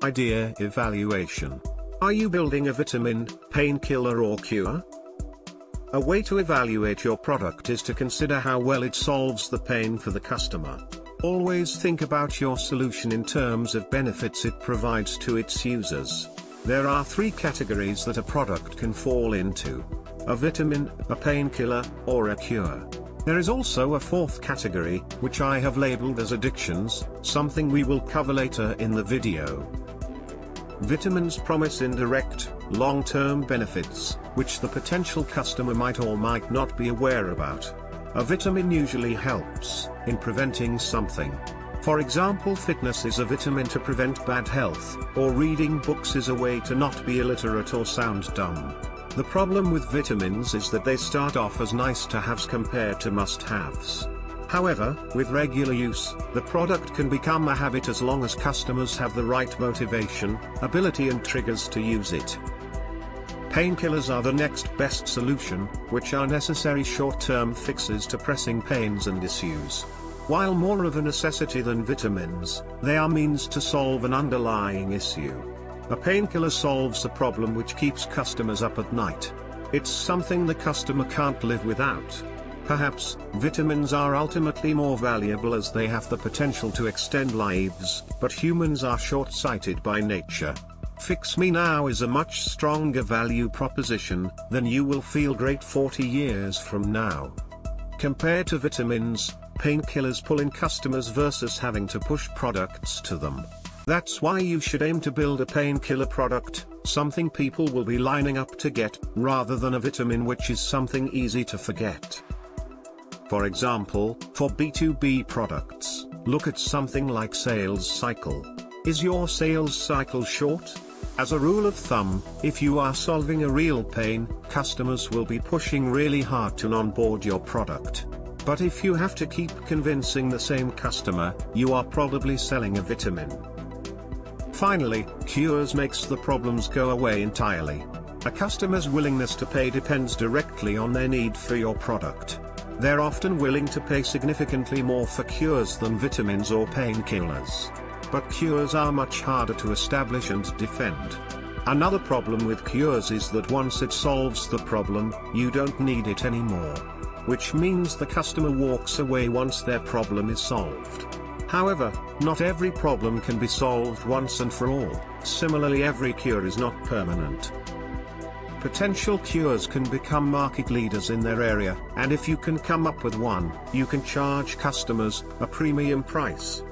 Idea evaluation. Are you building a vitamin, painkiller or cure? A way to evaluate your product is to consider how well it solves the pain for the customer. Always think about your solution in terms of benefits it provides to its users. There are 3 categories that a product can fall into: a vitamin, a painkiller, or a cure. There is also a 4th category, which I have labeled as addictions, something we will cover later in the video. Vitamins promise indirect, long-term benefits, which the potential customer might or might not be aware about. A vitamin usually helps in preventing something. For example, fitness is a vitamin to prevent bad health, or reading books is a way to not be illiterate or sound dumb. The problem with vitamins is that they start off as nice-to-haves compared to must-haves. However, with regular use, the product can become a habit as long as customers have the right motivation, ability and triggers to use it. Painkillers are the next best solution, which are necessary short-term fixes to pressing pains and issues. While more of a necessity than vitamins, they are means to solve an underlying issue. A painkiller solves a problem which keeps customers up at night. It's something the customer can't live without. Perhaps, vitamins are ultimately more valuable as they have the potential to extend lives, but humans are short-sighted by nature. Fix Me Now is a much stronger value proposition than you will feel great 40 years from now. Compared to vitamins, painkillers pull in customers versus having to push products to them. That's why you should aim to build a painkiller product, something people will be lining up to get, rather than a vitamin which is something easy to forget. For example, for B2B products, look at something like sales cycle. Is your sales cycle short? As a rule of thumb, if you are solving a real pain, customers will be pushing really hard to onboard your product. But if you have to keep convincing the same customer, you are probably selling a vitamin. Finally, cures makes the problems go away entirely. A customer's willingness to pay depends directly on their need for your product. They're often willing to pay significantly more for cures than vitamins or painkillers. But cures are much harder to establish and defend. Another problem with cures is that once it solves the problem, you don't need it anymore. Which means the customer walks away once their problem is solved. However, not every problem can be solved once and for all. Similarly, every cure is not permanent. Potential cures can become market leaders in their area, and if you can come up with one, you can charge customers a premium price.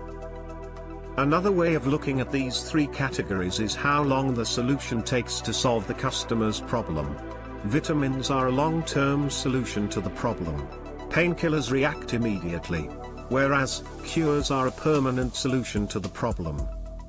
Another way of looking at these 3 categories is how long the solution takes to solve the customer's problem. Vitamins are a long-term solution to the problem. Painkillers react immediately, whereas cures are a permanent solution to the problem.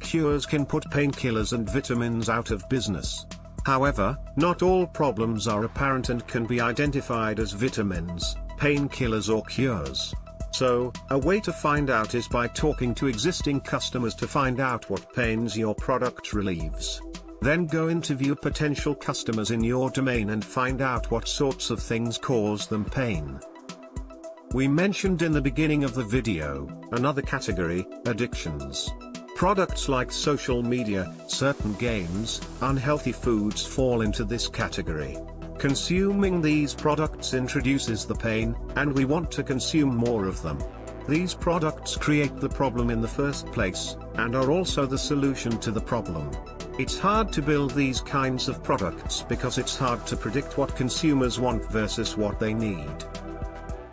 Cures can put painkillers and vitamins out of business. However, not all problems are apparent and can be identified as vitamins, painkillers or cures. So, a way to find out is by talking to existing customers to find out what pains your product relieves. Then go interview potential customers in your domain and find out what sorts of things cause them pain. We mentioned in the beginning of the video, another category, addictions. Products like social media, certain games, unhealthy foods fall into this category. Consuming these products introduces the pain, and we want to consume more of them. These products create the problem in the first place, and are also the solution to the problem. It's hard to build these kinds of products because it's hard to predict what consumers want versus what they need.